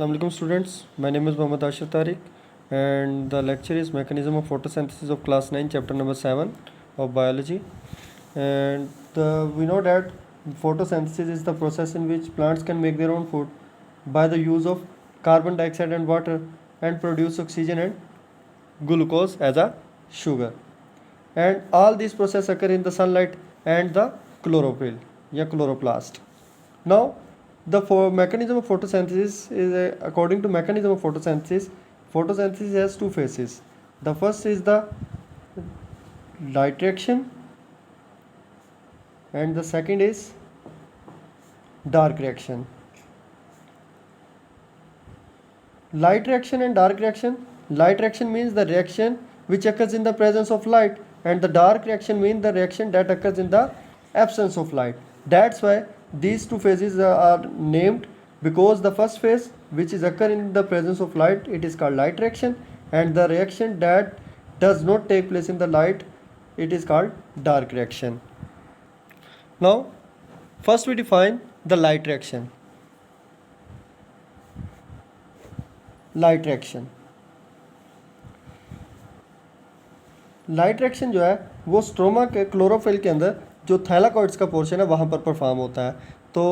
Assalamu alaikum students, my name is Mohammad Ashir Tariq and the lecture is Mechanism of Photosynthesis of class 9 chapter number 7 of biology. And we know that photosynthesis is the process in which plants can make their own food by the use of carbon dioxide and water and produce oxygen and glucose as a sugar. And all these processes occur in the sunlight and the chlorophyll या chloroplast. Now the mechanism of photosynthesis is according to mechanism of photosynthesis has two phases. The first is the light reaction and the second is dark reaction. Light reaction and dark reaction. Light reaction means the reaction which occurs in the presence of light, and the dark reaction means the reaction that occurs in the absence of light. That's why these two phases are named, because the first phase which is occur in the presence of light, it is called light reaction, and the reaction that does not take place in the light, it is called dark reaction. Now first we define the light reaction. Light reaction जो है वो stroma के chlorophyll के अंदर जो thylakoids का portion है वहाँ पर परफॉर्म होता है. तो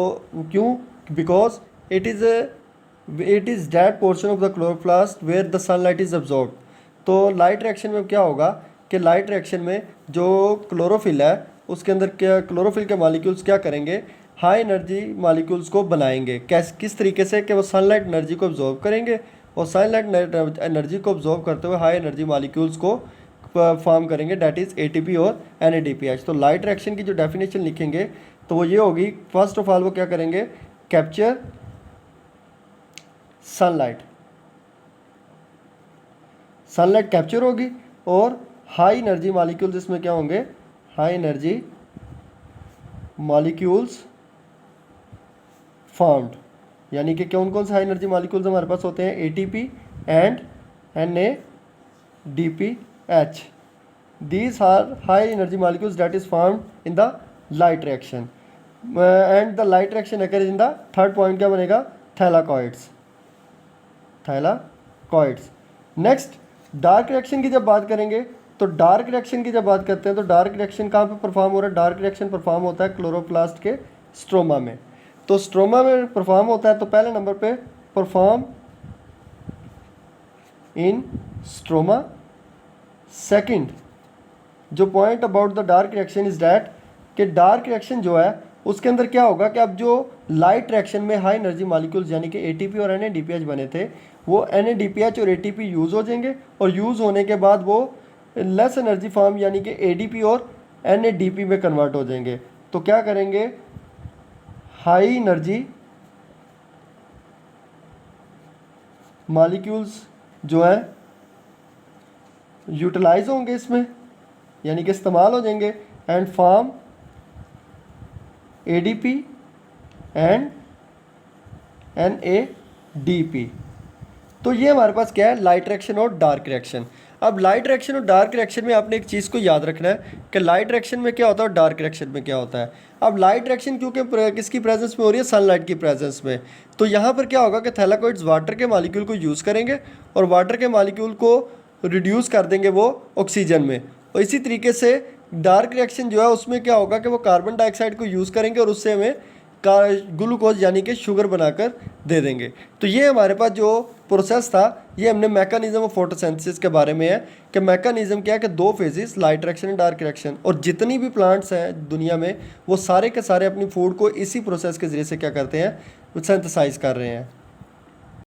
क्यों? Because it is that portion of the chloroplast where the sunlight is absorb. तो लाइट रिएक्शन में क्या होगा कि लाइट रिएक्शन में जो क्लोरोफिल है उसके अंदर क्या क्लोरोफिल के मॉलिक्यूल्स क्या करेंगे, हाई एनर्जी मॉलिक्यूल्स को बनाएंगे. किस तरीके से कि वो सनलाइट एनर्जी को अब्जॉर्ब करेंगे और सनलाइट एनर्जी को अब्जॉर्ब करते हुए हाई एनर्जी मॉलिक्यूल्स को फॉर्म करेंगे, डैट इज़ ATP और NADPH. तो लाइट रिएक्शन की जो डेफिनेशन लिखेंगे तो वो ये होगी, फर्स्ट ऑफ ऑल वो क्या करेंगे, कैप्चर सनलाइट कैप्चर होगी और हाई एनर्जी मॉलिक्यूल्स इसमें क्या होंगे, हाई एनर्जी मॉलिक्यूल्स फॉर्म्ड. यानी कि कौन कौन से हाई एनर्जी मॉलिक्यूल्स हमारे पास होते हैं, ATP and NADPH. These are high energy molecules that is formed in the light reaction. And the light reaction occurs in the third point, क्या बनेगा, थैलाकॉइड्स. नेक्स्ट डार्क रिएक्शन की जब बात करेंगे तो डार्क रिएक्शन की जब बात करते हैं तो डार्क रिएक्शन कहाँ पे परफॉर्म हो रहा है, डार्क रिएक्शन परफॉर्म होता है क्लोरोप्लास्ट के स्ट्रोमा में. तो स्ट्रोमा में परफॉर्म होता है तो पहले नंबर पे परफॉर्म इन स्ट्रोमा. सेकंड जो point about the dark reaction is that कि डार्क रिएक्शन जो है उसके अंदर क्या होगा कि अब जो लाइट रिएक्शन में हाई एनर्जी मॉलिक्यूल्स यानी कि ATP और NADPH बने थे वो NADPH और ATP यूज़ हो जाएंगे और यूज़ होने के बाद वो लेस एनर्जी फॉर्म यानी कि ADP और NADP में कन्वर्ट हो जाएंगे. तो क्या करेंगे, हाई एनर्जी मॉलिक्यूल्स जो है यूटिलाइज होंगे इसमें, यानी कि इस्तेमाल हो जाएंगे, and form ADP and NADP. तो ये हमारे पास क्या है, लाइट रिएक्शन और डार्क रिएक्शन. अब लाइट रिएक्शन और डार्क रिएक्शन में आपने एक चीज़ को याद रखना है कि लाइट रिएक्शन में क्या होता है और डार्क रिएक्शन में क्या होता है. अब लाइट रिएक्शन क्योंकि किसकी प्रेजेंस में हो रही है, सनलाइट की प्रेजेंस में. तो यहाँ पर क्या होगा कि थैलाकॉइड्स वाटर के मॉलिक्यूल को यूज़ करेंगे और वाटर के मॉलिक्यूल को रिड्यूस कर देंगे वो ऑक्सीजन में. और इसी तरीके से डार्क रिएक्शन जो है उसमें क्या होगा कि वो कार्बन डाइऑक्साइड को यूज़ करेंगे और उससे हमें ग्लूकोज यानी कि शुगर बनाकर दे देंगे. तो ये हमारे पास जो प्रोसेस था ये हमने मैकेनिज्म ऑफ फोटोसिंथेसिस के बारे में है कि मैकेनिज्म क्या है कि दो phases, light reaction and dark reaction. और जितनी भी प्लांट्स हैं दुनिया में वो सारे के सारे अपनी फूड को इसी प्रोसेस के ज़रिए से क्या करते हैं, सिंथेसाइज कर रहे हैं.